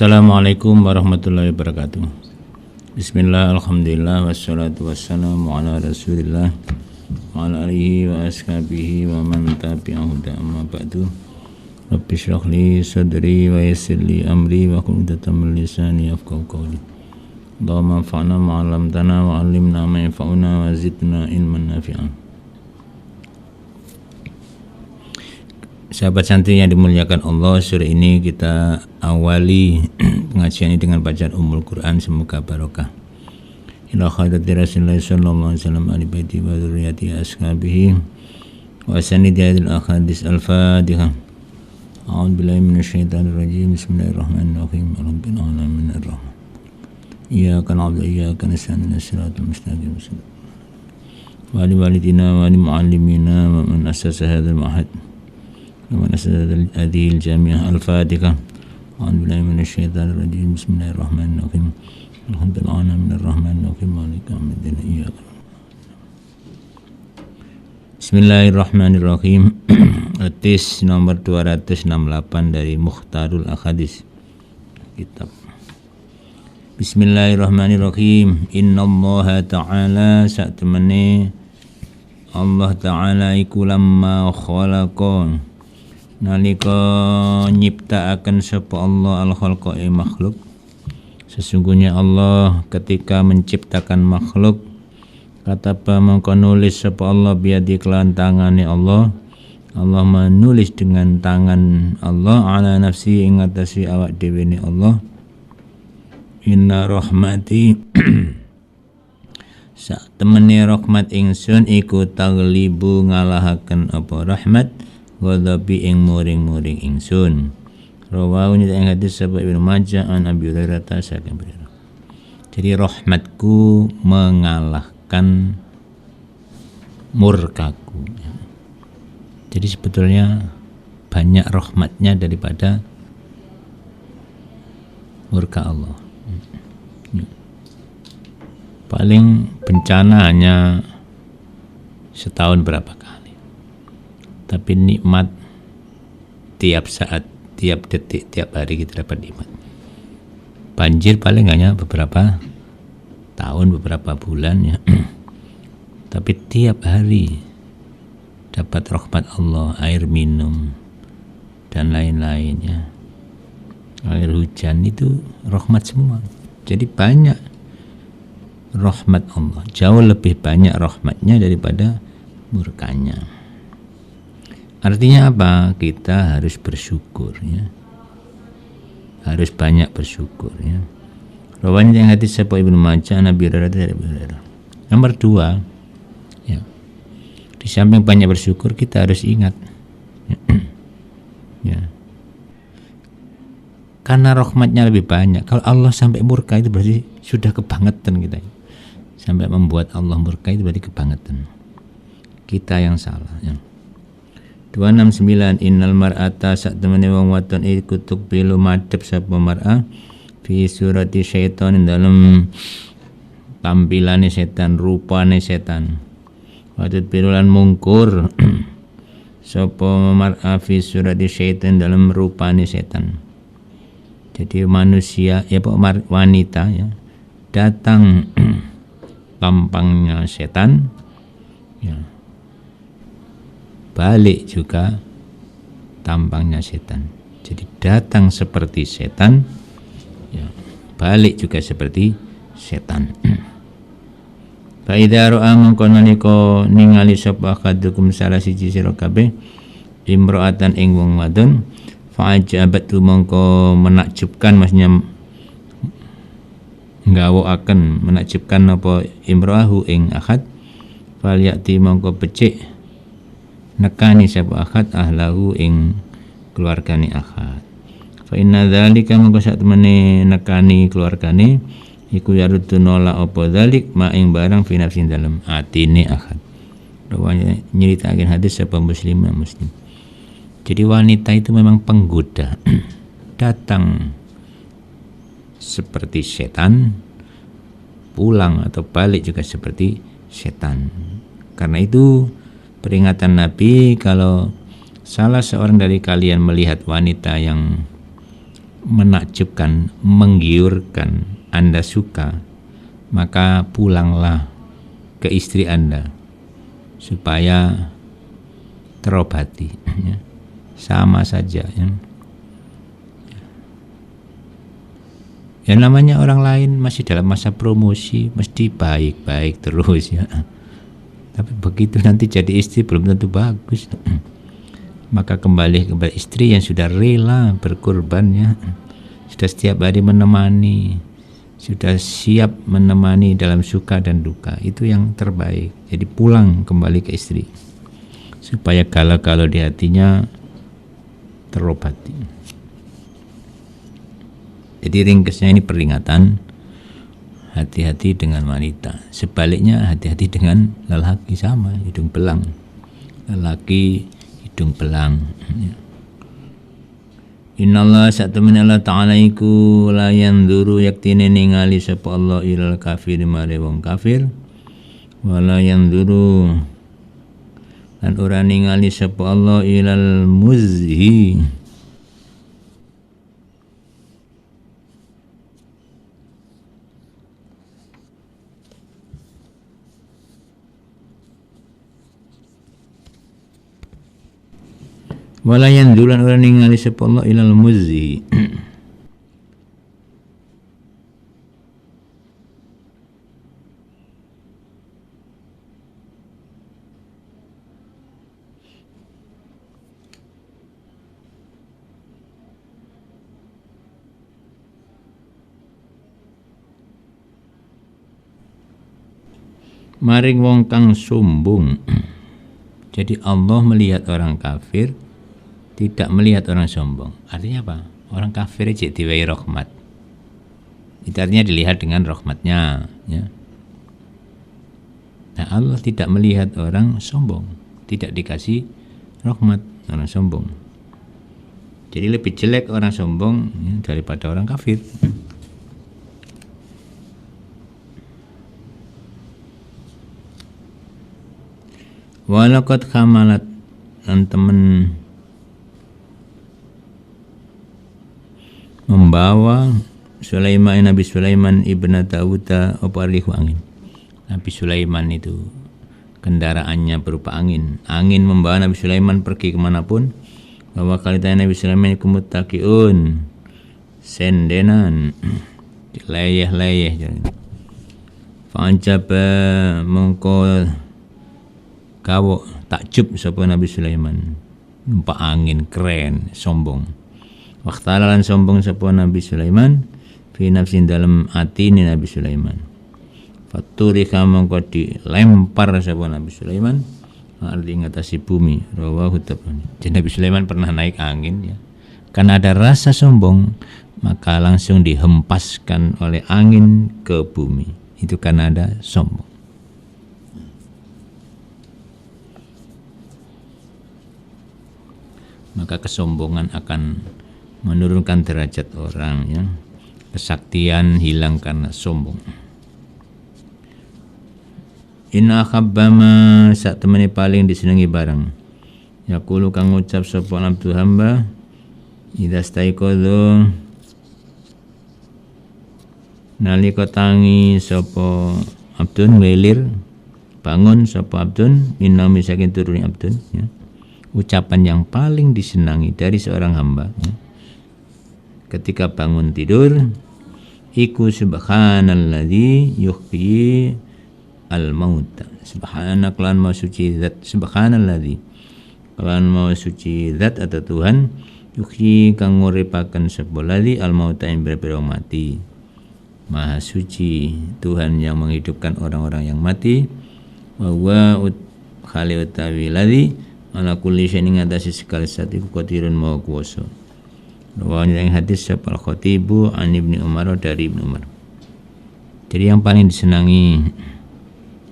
Assalamualaikum warahmatullahi wabarakatuh. Bismillah, alhamdulillah, wassalatu wassalamu ala rasulillah wa ala alihi wa ashabihi wa man tabi'ahu amma ba'du. Rabbi shrah li sadri wa yassir li amri wa hlul 'uqdatam min lisani yafqahu qawli. Allahumma anfa'na ma 'allamtana wa 'allimna ma yanfa'una wa zidna ilman nafi'an. Sahabat santri yang dimuliakan Allah, sore ini kita awali pengajian ini dengan bacaan Ummul Quran, semoga barokah. Ila khairati Rasulullah sallallahu alaihi wasallam ali baiti wa dzurriyyati ashabihi wa sanidil ahadits al-Fatihah. A'udzu billahi minasyaitonir rajim. Bismillahirrahmanirrahim. Rabbil alamin arrahman. Iyyaka na'budu wa iyyaka nasta'in ihdinas mustaqim. Wa li walidina wa li muallimina wa man assasa hadzal ma'had. ونسأل هذه الجامعة الفاتحة أعوذ بالله من الشيطان الرجيم بسم الله الرحمن الرحيم الحمد لله من الرحمن الرحيم مالك يوم الدين إياك. Bismillahirrahmanirrahim. Hadis nomor 268 dari Mukhtarul Ahadits kitab. Bismillahirrahmanirrahim. Innallaha ta'ala sa'temene Allah ta'ala iku lamma khalaqa nalika nyiptaaken sapa Allah al-khalqa makhluk. Sesungguhnya Allah ketika menciptakan makhluk kataba mongko nulis sapa Allah biadi kelan tangane Allah. Allah menulis dengan tangan Allah ala nafsi ing atase awak dhewe ne Allah. Inna rahmati sak temene rahmat ingsun iku taglibu ngalahaken apa rahmat ghadabi ing muring-muring ingsun. Rawahu ing hadis sahih Ibnu Majah an Abi Hurairah saking beliau. Jadi rahmatku mengalahkan murkaku. Jadi sebetulnya banyak rahmatnya daripada murka Allah. Paling bencana hanya setahun berapa kali. Tapi nikmat tiap saat, tiap detik, tiap hari kita dapat nikmat. Banjir paling hanya beberapa tahun, beberapa bulan ya. Tapi tiap hari dapat rahmat Allah, air minum dan lain-lain ya. Air hujan itu rahmat semua. Jadi banyak rahmat Allah, jauh lebih banyak rahmatnya daripada murkanya. Artinya apa? Kita harus bersyukur ya. Harus banyak bersyukur ya. Rawan yang hadis sahih Ibnu Majah Nabi Hurairah. Nomor 2 ya. Di samping banyak bersyukur kita harus ingat ya. Karena rahmatnya lebih banyak. Kalau Allah sampai murka itu berarti sudah kebangetan kita. Sampai membuat Allah murka itu berarti kebangetan. Kita yang salah ya. 269 innal mar'ata sak temene wong wadon iku tukbilu madhep sapa mar'ah fi surati syaitan dalam tampilane setan, rupane setan. Wadud birulan mungkur sapa mar'ah fi surati syaitan dalam rupane setan. Jadi manusia ya wanita ya datang tampangnya setan ya. Balik juga tampangnya setan. Jadi datang seperti setan ya, balik juga seperti setan. Fa idza ra'a mongko nalika ningali sapa kadukum salah siji sira kabeh imra'atan ing wong wadon fa ajabatu mongko menakjubkan, maksudnya nggawokaken menakjubkan apa imra'ahu ing akad fal ya'ti mongko becik nekani sapa akad ahlahu ing keluargane akad. Fa inna dzalika mongko sak temene nekani keluargane iku yaruddu nolak apa dzalik ma ing barang fi nafsin dalem atine akad. Rawanya nyeritakan hadis sapa muslim. Jadi wanita itu memang penggoda. Datang seperti setan, pulang atau balik juga seperti setan. Karena itu peringatan Nabi kalau salah seorang dari kalian melihat wanita yang menakjubkan, menggiurkan, Anda suka, maka pulanglah ke istri Anda supaya terobati. Ya. Sama saja. Ya. Ya namanya orang lain masih dalam masa promosi, mesti baik-baik terus ya. Tapi begitu nanti jadi istri belum tentu bagus. Maka kembali kepada istri yang sudah rela berkorban ya. Sudah setiap hari menemani, sudah siap menemani dalam suka dan duka. Itu yang terbaik. Jadi pulang kembali ke istri supaya galau-galau di hatinya terobati. Jadi ringkesnya ini peringatan, hati-hati dengan wanita. Sebaliknya hati-hati dengan lelaki, sama, hidung belang. Lelaki hidung belang. Innallaha sa'tamina Allah ta'ala iku la yanzuru yaktine ningali sapa Allah ilal kafir mare wong kafir. Wala yanzuru lan ora ningali sapa Allah ilal muzhi wala yandulan ora ningali sapa Allah ilal muzzi. Maring wong kang sombong. Jadi Allah melihat orang kafir, tidak melihat orang sombong. Artinya apa? Orang kafir aja diwai rahmat. Itu artinya dilihat dengan rahmatnya ya. Nah Allah tidak melihat orang sombong, tidak dikasih rahmat orang sombong. Jadi lebih jelek orang sombong ya, daripada orang kafir. Walaqad khamalat dan temen membawa Nabi Sulaiman ibn Dawuda oparihu angin. Nabi Sulaiman itu kendaraannya berupa angin. Angin membawa Nabi Sulaiman pergi kemanapun. Bahwa kalitanya Nabi Sulaiman kumutakiun sendenan layeh-layeh. Fa'anjaba mengko kawok takjub sapa Nabi Sulaiman. Numpak angin keren, sombong. Waktalalan sombong sapa Nabi Sulaiman fi nafsin dalam atine Nabi Sulaiman. Faturi mongko dilempar sapa Nabi Sulaiman ardi ngatasi bumi. Rawahu Tabani. Jadi Nabi Sulaiman pernah naik angin ya. Karena ada rasa sombong, maka langsung dihempaskan oleh angin ke bumi. Itu karena ada sombong. Maka kesombongan akan menurunkan derajat orang ya. Kesaktian hilang karena sombong. Inna khabbama sak temene paling disenengi barang. Yaqulu kang ngucap sapa abdu hamba idza staiqadha nalika tangi sapa abdun welir bangun sapa abdun minami saking turune abdun ya. Ucapan yang paling disenangi dari seorang hamba ya. Ketika bangun tidur iku subhanalladzi yuhyi al-mauta. Subhanak lan maha suci zat, subhanalladzi lan maha suci zat atau Tuhan yuhyi kang nguripaken sapa ladzi al-mauta ing biro mati. Maha suci Tuhan yang menghidupkan orang-orang yang mati. Wa huwa khali utawi ladzi ala kulli syai'in ngatasi segala sesuatu iku qadirun maha kuwasa. Rawahu yang hadis sapa al-Khatibu an Ibnu Umar dari Ibnu Umar. Jadi yang paling disenangi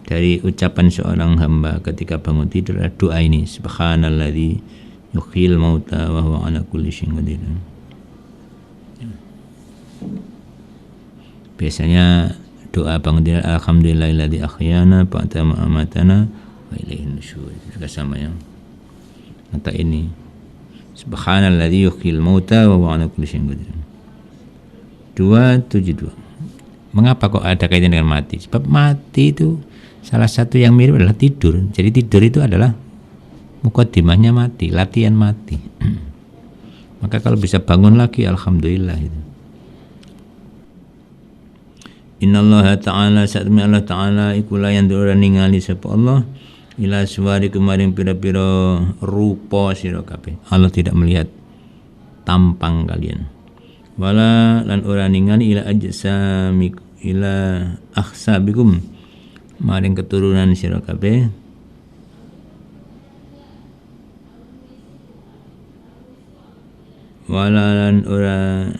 dari ucapan seorang hamba ketika bangun tidur adalah doa ini, subhanalladzi yuhyil mauta wa huwa ala kulli syai'in qadir. Biasanya doa bangun tidur alhamdulillahilladzi ahyana ba'da ma amatana wa ilaihin nusyur. Juga sama ya. Kata ini subhanalladzi yuhyil mauta wa huwa ala kulli syai'in qadir. 272. Mengapa kok ada kaitan dengan mati? Sebab mati itu salah satu yang mirip adalah tidur. Jadi tidur itu adalah mukaddimahnya mati, latihan mati. Maka kalau bisa bangun lagi, alhamdulillah itu. Innallaha ta'ala satmi Allah ta'ala iku la yandura ningali sapa Allah ila suwari kemarin pira-pira rupa sira kabeh. Allah tidak melihat tampang kalian. Wala lan ora ningali ila ajsami ila akhsabikum maring keturunan sira kabeh. Wala lan ora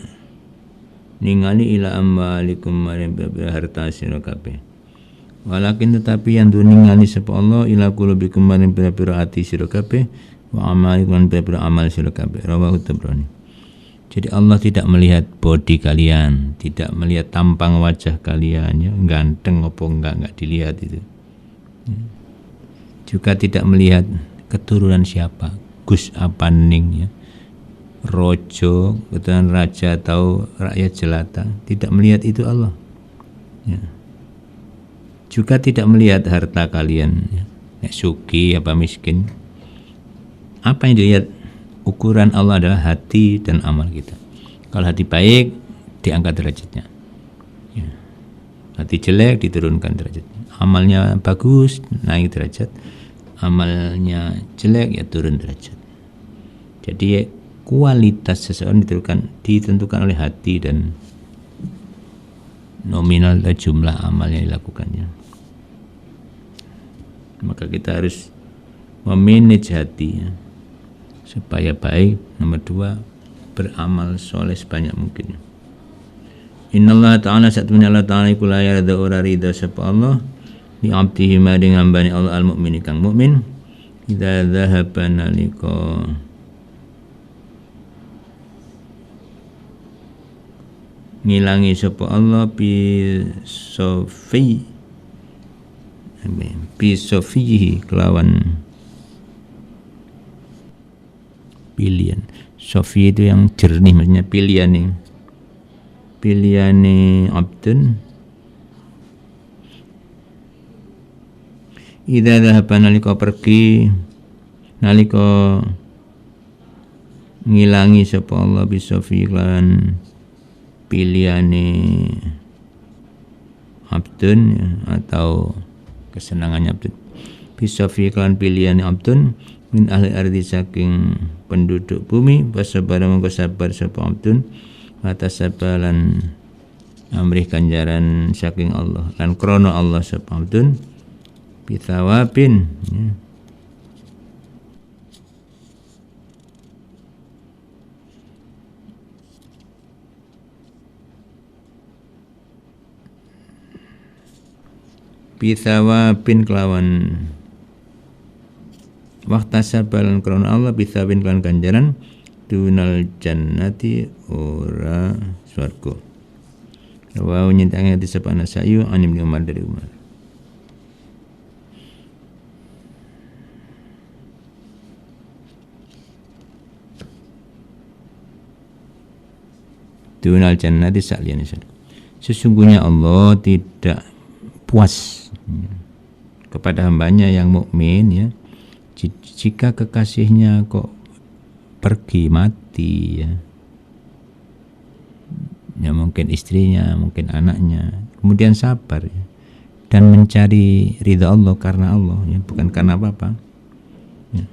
ningali ila ambalikum maring pira-pira harta sira kabeh. Walakin tetapi yang ningali sapa Allah ila qulubikum maring pira-pira ati sira kabeh wa amalikum pira-pira amal sira kabeh. Rawahu Tabrani. Jadi Allah tidak melihat body kalian, tidak melihat tampang wajah kalian, ya, ganteng apa enggak dilihat itu. Juga tidak melihat keturunan siapa, Gus apa ning, ya. Rojo, keturunan raja atau rakyat jelata, tidak melihat itu Allah. Ya. Juga tidak melihat harta kalian, ya. Suki apa miskin. Apa yang dilihat? Ukuran Allah adalah hati dan amal kita. Kalau hati baik, diangkat derajatnya. Ya. Hati jelek, diturunkan derajatnya. Amalnya bagus, naik derajat. Amalnya jelek, ya turun derajat. Jadi kualitas seseorang ditentukan oleh hati dan nominal dan jumlah amal yang dilakukannya. Maka kita harus memanage hati, ya, supaya baik. Nomor 2, beramal soleh sebanyak mungkin. Innallaha ta'ala satmina Allah ta'ala iku la yarda ora ridha sapa Allah li 'abdihi maring hambane Allah al-mukmin kang mukmin idza dzahaba nalika ngilangi sapa Allah bi sofihi kelawan pilihan. Sofi itu yang jernih, maksudnya pilihane abdun. Idza dhahaba nalika pergi, nalika ngilangi sapa Allah bi sofi lan pilihane abdun, ya, atau kesenangannya abdun. Bi sofi lan pilihane abdun min ahli ardi saking penduduk bumi, wasabar mongko sabar sapa abdun atas sabalan amrih ganjaran saking Allah lan krana Allah sapa abdun bitawabin, ya. Bitawabin kelawan waqtasabalan krana Allah bisawin kan ganjaran dunal jannati ora swarga. Wa nyintang hati sepana sayu anim Umar dari Umar. Dunal jannati sa'liyani surga. Sesungguhnya Allah tidak puas, ya, kepada hambanya yang mukmin, ya, jika kekasihnya kok pergi mati, ya, ya mungkin istrinya, mungkin anaknya, kemudian sabar, ya, dan mencari ridha Allah karena Allah, ya, bukan karena apa-apa, ya.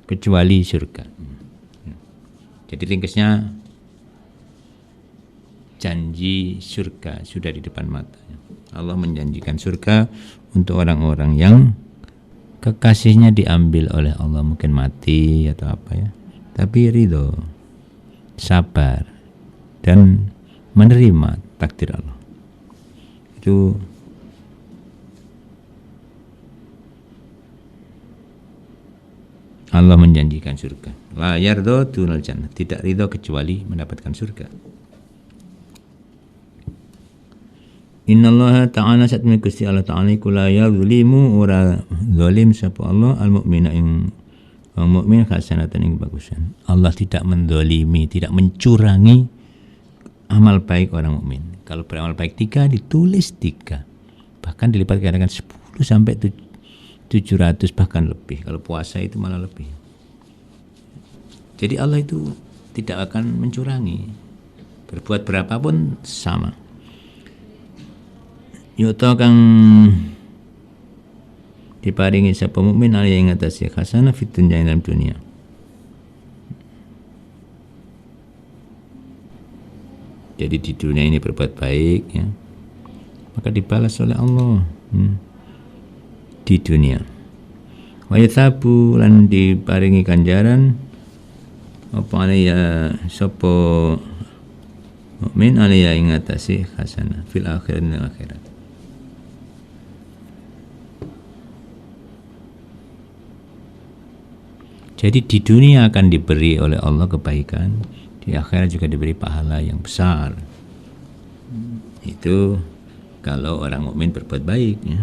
Kecuali surga. Jadi ringkasnya, janji surga sudah di depan mata. Allah menjanjikan surga untuk orang-orang yang kekasihnya diambil oleh Allah, mungkin mati atau apa, ya, tapi ridho, sabar, dan menerima takdir Allah. Itu Allah menjanjikan surga. La yardo dunal jannah, tidak ridho kecuali mendapatkan surga. Innallaha ta'ala satmi Gusti Allah ta'ala iku la yazlimu ora zalim sapa Allah al-mukmina ing wong mukmin hasanatan ing bagusan. Allah tidak menzalimi, tidak mencurangi amal baik orang mukmin. Kalau beramal baik 3 ditulis 3. Bahkan dilipat gandakan 10 sampai 700 bahkan lebih. Kalau puasa itu malah lebih. Jadi Allah itu tidak akan mencurangi. Berbuat berapapun sama. Yuto kang diparingi sapa mukmin ali ing atase hasanah fid dunya dalam dunia. Jadi di dunia ini berbuat baik ya, maka dibalas oleh Allah di dunia. Wa yathabu lan diparingi ganjaran apa ya sapa mukmin ali ing atase hasanah fil akhirat. Jadi di dunia akan diberi oleh Allah kebaikan, di akhirat juga diberi pahala yang besar. Itu kalau orang mukmin berbuat baik ya.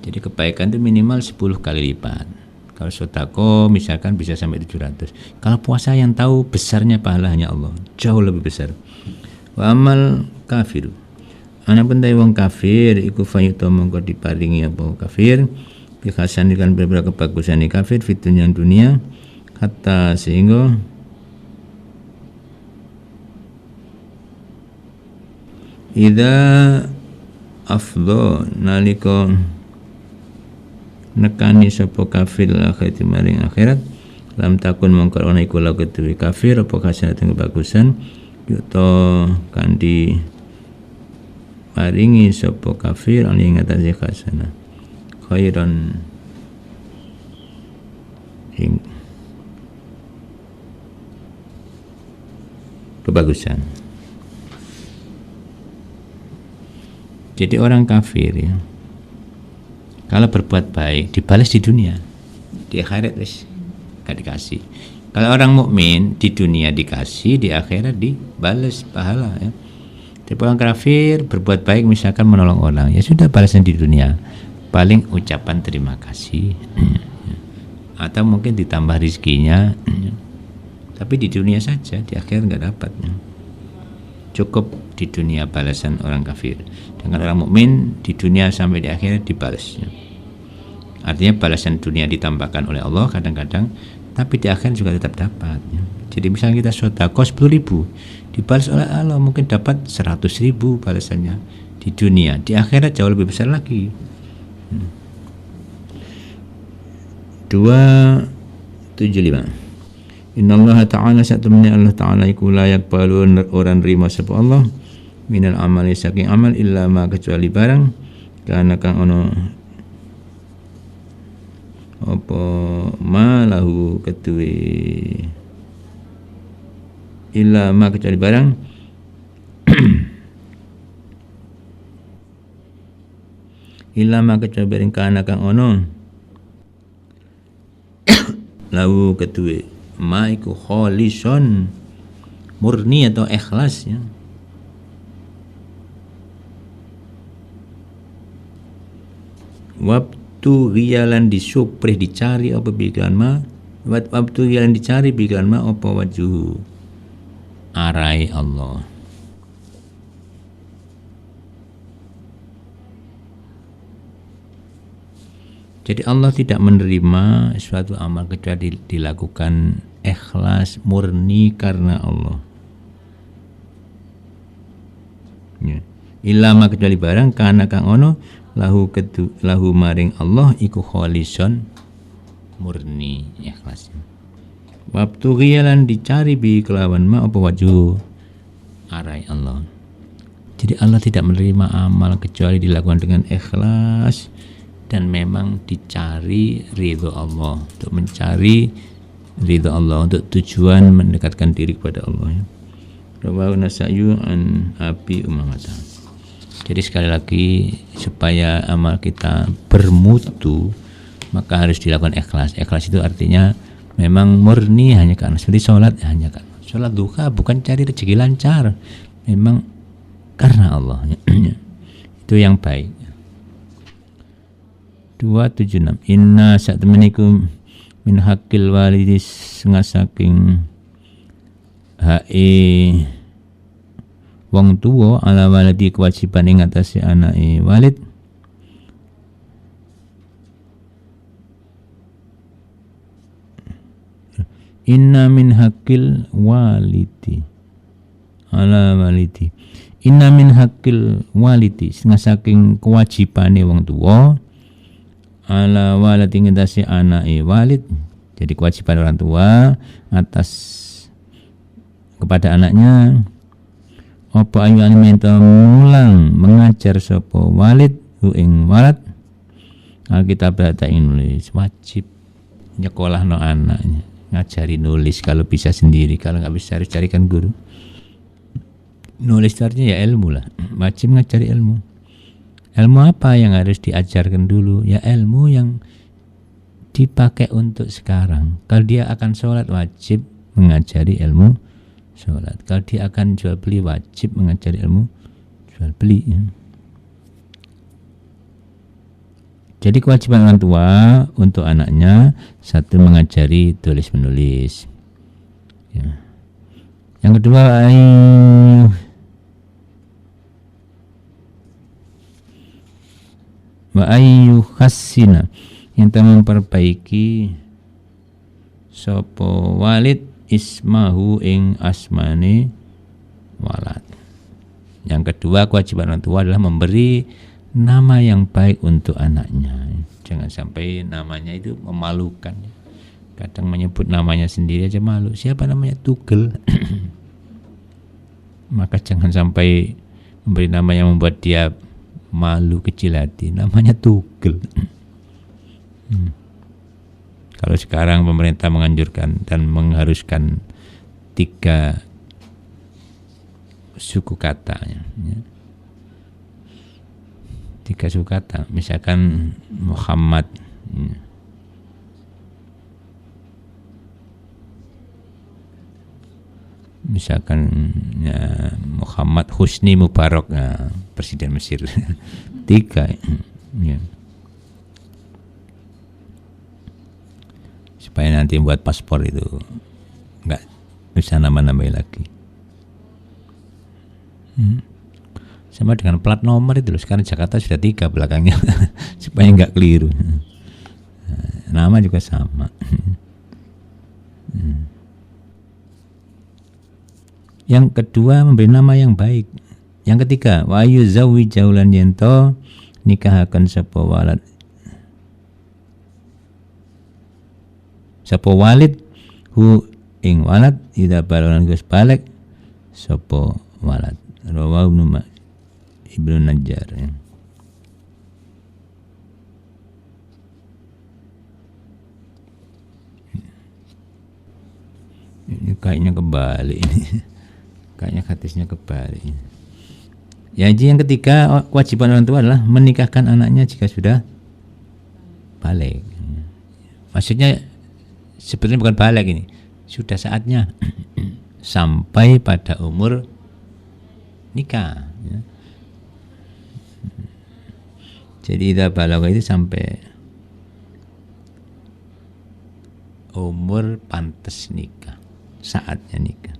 Jadi kebaikan itu minimal 10 kali lipat. Kalau sedekah misalkan bisa sampai 700. Kalau puasa yang tahu besarnya pahala hanya Allah, jauh lebih besar. Wa amal kafir. Anapun ta wong kafir iku fayuto mongko diparingi apa kafir bikasan dengan beberapa kebagusan kafir fitunya dunia kata sehingga ida afdho nalika nekani sapa kafir akhirat maring akhirat lam takun mongko ana iku lagu tuwi kafir apa kasanatan kebagusan yuto kandi maringi sapa kafir ana ing atase kasanah khairan ing kebagusan. Jadi orang kafir ya, kalau berbuat baik dibalas di dunia, di akhirat wis gak dikasih. Kalau orang mukmin di dunia dikasih, di akhirat dibalas pahala ya. Tapi orang kafir berbuat baik misalkan menolong orang, ya sudah balasnya di dunia. Paling ucapan terima kasih atau mungkin ditambah rizkinya, tapi di dunia saja, di akhir nggak dapat. Cukup di dunia balasan orang kafir. Dengan orang mukmin di dunia sampai di akhirat dibalasnya. Artinya balasan dunia ditambahkan oleh Allah kadang-kadang, tapi di akhir juga tetap dapat. Jadi misalnya kita sedekah 10.000, dibalas oleh Allah mungkin dapat 100.000 balasannya di dunia. Di akhirat jauh lebih besar lagi. 275. Innallaha ta'ala satamna Allah ta'ala iku la yaqbalu orang rima sapa Allah minal amali saking amal illa ma kecuali barang karena kang ono apa ma lahu ketuwe illa ma kecuali barang illa ma kecuali barang karena kang ono lahu ketuwe ma iku kholison murni atau ikhlas ya. Waktu rialan disuprih dicari apa bikiran ma waktu rialan dicari bikiran ma apa wajuh arai Allah. Jadi Allah tidak menerima suatu amal kecuali dilakukan ikhlas murni karena Allah. Ya. Ilama kecuali barang karena kang ono lahu maring Allah iku kholison murni ikhlas. Waktu rialan dicari bi kelawan ma apa wajhu arai Allah. Jadi Allah tidak menerima amal kecuali dilakukan dengan ikhlas dan memang dicari ridho Allah, untuk mencari ridho Allah, untuk tujuan mendekatkan diri kepada Allah ya. Rawahu Nasai an Abi Umamah. Jadi sekali lagi supaya amal kita bermutu maka harus dilakukan ikhlas. Ikhlas itu artinya memang murni hanya karena seperti sholat hanya karena sholat duha bukan cari rezeki lancar, memang karena Allah. Itu yang baik. 276 inna satemenikum min hakil walidis saking hae wong tuwa ala waladi kewajiban ing atase anake walid inna min hakil walidi ala walidi inna min hakil walidi saking kewajibane wong tuwa ala waladi ngatasi anake walid. Jadi kewajiban orang tua atas kepada anaknya apa ayu menta mulang mengajar sapa walid hu ing walad Alkitab data nulis wajib nyekolahno anaknya, ngajari nulis kalau bisa sendiri, kalau nggak bisa harus carikan guru. Nulis artinya ya ilmu lah, wajib ngajari ilmu. Ilmu apa yang harus diajarkan dulu? Ya ilmu yang dipakai untuk sekarang. Kalau dia akan sholat wajib mengajari ilmu sholat. Kalau dia akan jual beli wajib mengajari ilmu jual beli. Ya. Jadi kewajiban orang tua untuk anaknya satu mengajari tulis menulis. Ya. Yang kedua wa ayyu khassina yang memperbaiki sapa walid ismahu ing asmane walad. Yang kedua kewajiban orang tua adalah memberi nama yang baik untuk anaknya. Jangan sampai namanya itu memalukan. Kadang menyebut namanya sendiri aja malu. Siapa namanya? Tugel. Maka jangan sampai memberi nama yang membuat dia malu kecil hati, namanya Tugel. Kalau sekarang pemerintah menganjurkan dan mengharuskan 3 suku katanya, ya. 3 suku kata, misalkan Muhammad, ya. Misalkan ya, Muhammad Husni Mubarak, ya, Presiden Mesir. 3 ya. Supaya nanti buat paspor itu nggak bisa nama-namai lagi. Sama dengan plat nomor itu loh. Sekarang Jakarta sudah 3 belakangnya. Supaya nggak keliru. Nama juga sama. Yang kedua memberi nama yang baik. Yang ketiga wa yuzawi jaulan yento nikahaken sapa walad sapa walid hu ing walad ida balalan gus balik sapa walad. Rawahu Ibnu Najjar, ya. Ini kayaknya kebalik ini. Kayaknya hadisnya kebalik. Ya, yang ketiga kewajiban orang tua adalah menikahkan anaknya jika sudah balik. Maksudnya sebenarnya bukan balik ini, sudah saatnya sampai pada umur nikah. Ya. Jadi idza balagha itu sampai umur pantas nikah, saatnya nikah.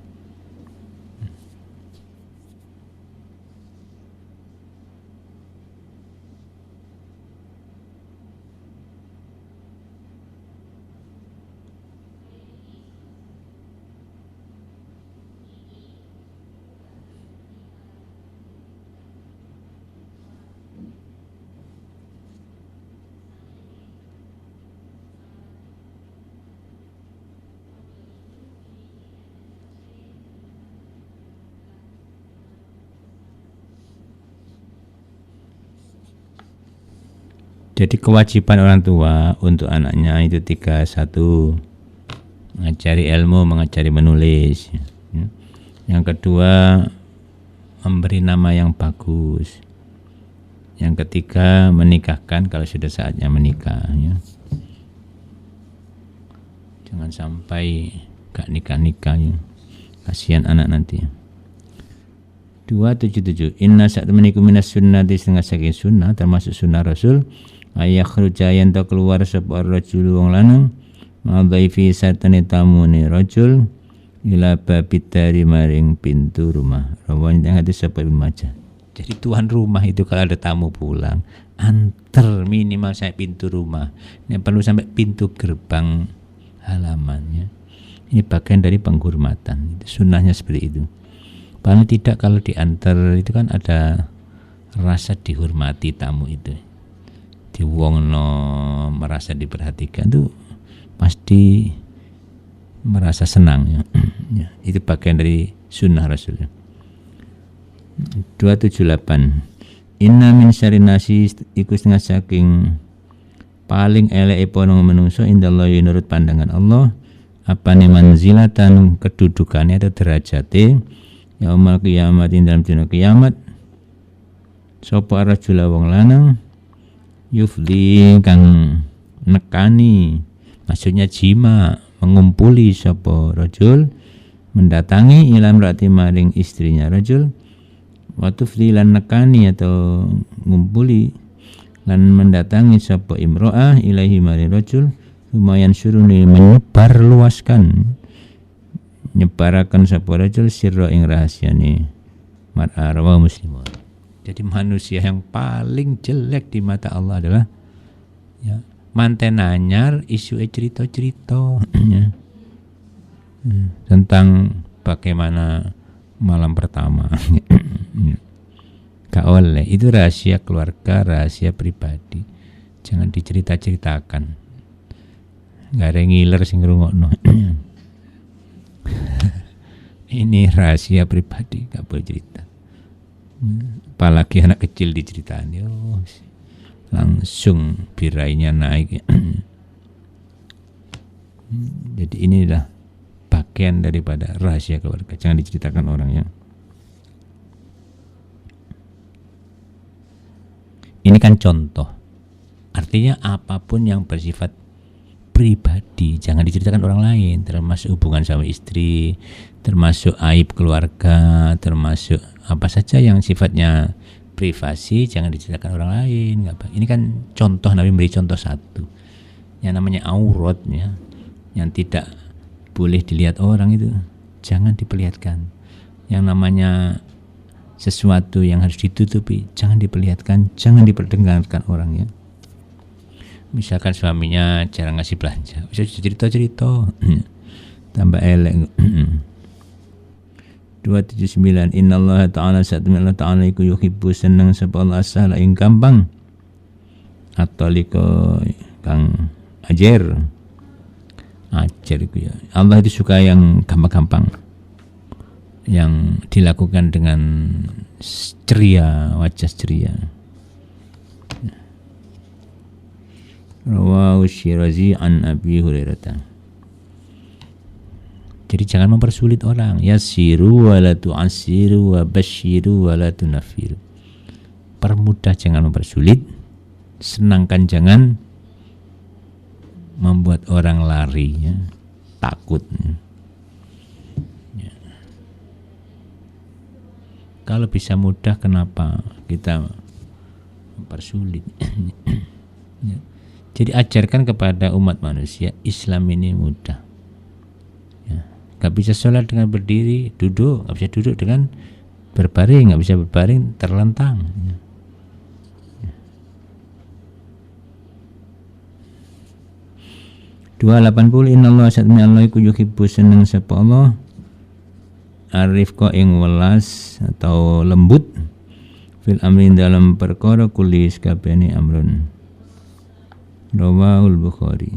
Jadi kewajiban orang tua untuk anaknya itu 3. 1, mengajari ilmu, mengajari menulis. Yang kedua, memberi nama yang bagus. Yang ketiga, menikahkan kalau sudah saatnya menikah. Ya. Jangan sampai gak nikah-nikah. Ya. Kasihan anak nanti. 277 Inna sa'tamaniku minas sunnati setengah saking sunnah termasuk sunnah Rasul ayakhruja yanto keluar sapa rajul wong lanang madhaifi sartane tamune rajul ila babit dari maring pintu rumah rawan yang hadis sapa Ibnu Majah. Jadi tuan rumah itu kalau ada tamu pulang antar minimal sampai pintu rumah, ini perlu sampai pintu gerbang halamannya. Ini bagian dari penghormatan, sunnahnya seperti itu. Paling tidak kalau diantar itu kan ada rasa dihormati tamu itu, diwongno merasa diperhatikan itu pasti merasa senang ya. Ya, itu bagian dari sunnah Rasul. 278 Inna min syarrin nasi iku setengah saking paling elek pono menungso indallahi nurut pandangan Allah apane manzilatan kedudukannya atau derajate yaumul kiamat dalam dina kiamat sapa rajul wong lanang yufli kang nekani maksudnya jima mengumpuli sapa rajul mendatangi ilam rati maring istrinya rajul watufli lan nekani atau ngumpuli lan mendatangi sapa imro'ah ilahi mari rajul lumayan suruni menyebar luaskan nyebarakan sapa rajul sirra ing rahasiane mar'a rawa muslimun. Jadi manusia yang paling jelek di mata Allah adalah ya manten anyar isu cerita-cerita ya. Tentang bagaimana malam pertama. Gak oleh, itu rahasia keluarga, rahasia pribadi. Jangan dicerita-ceritakan. Gak ada ngiler sing ngrungokno. Ini rahasia pribadi, gak boleh cerita. Apalagi anak kecil diceritain, langsung birainya naik. Jadi inilah bagian daripada rahasia keluarga, jangan diceritakan orangnya. Ini kan contoh, artinya apapun yang bersifat pribadi jangan diceritakan orang lain, termasuk hubungan sama istri, termasuk aib keluarga, termasuk apa saja yang sifatnya privasi jangan diceritakan orang lain. Ini kan contoh, Nabi beri contoh satu, yang namanya aurat ya, yang tidak boleh dilihat orang itu jangan diperlihatkan. Yang namanya sesuatu yang harus ditutupi jangan diperlihatkan, jangan diperdengarkan orangnya. Misalkan suaminya jarang ngasih belanja, bisa cerita-cerita tambah elek. 279 Innallaha ta'ala satmi Allah ta'ala iku yuhibbu seneng sapa Allah asala ing gampang atau liko kang ajer iku ya. Allah itu suka yang gampang-gampang, yang dilakukan dengan ceria, wajah ceria. Rawahu Syirazi an Abi Hurairah. Jadi jangan mempersulit orang. Yasiru wa la tu'asiru wa basyiru wa la tunafiru. Permudah, jangan mempersulit. Senangkan, jangan membuat orang lari ya, takut. Ya. Kalau bisa mudah, kenapa kita mempersulit? Ya. Jadi ajarkan kepada umat manusia Islam ini mudah. Ya. Gak bisa sholat dengan berdiri, duduk. Gak bisa duduk dengan berbaring. Gak bisa berbaring, terlentang. Ya. 280 Innallaha satmi Allah iku yuhibbu seneng sapa Allah arifqa ing welas atau lembut fil amrin dalam perkara kulis kabehane amrun. Rawahul Bukhari.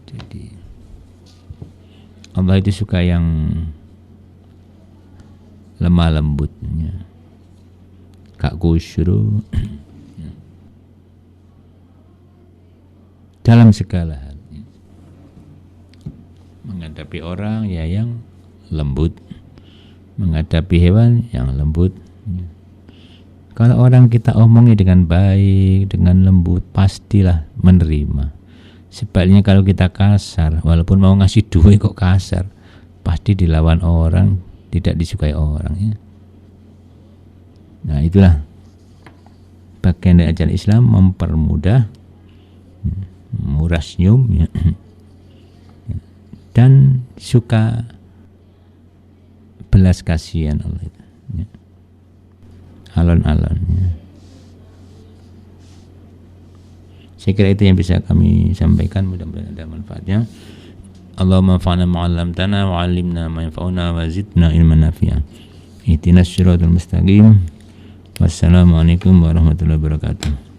Jadi Allah itu suka yang lemah lembutnya, gak kusyuk dalam segala hal. Menghadapi orang ya yang lembut, menghadapi hewan yang lembut. Kalau orang kita omongi dengan baik, dengan lembut, pastilah menerima. Sebaliknya kalau kita kasar, walaupun mau ngasih duit kok kasar, pasti dilawan orang, tidak disukai orang ya. Nah, itulah bagian dari ajaran Islam, mempermudah, murah senyum ya. Dan suka belas kasihan Allah itu ya. Alon-alon ya. Saya kira itu yang bisa kami sampaikan, mudah-mudahan ada manfaatnya. Allahumma fa'alna ma'allamtana wa 'allimna ma yanfa'una wa zidna ilman nafi'a. Ihdinas siratal mustaqim. Wassalamualaikum warahmatullahi wabarakatuh.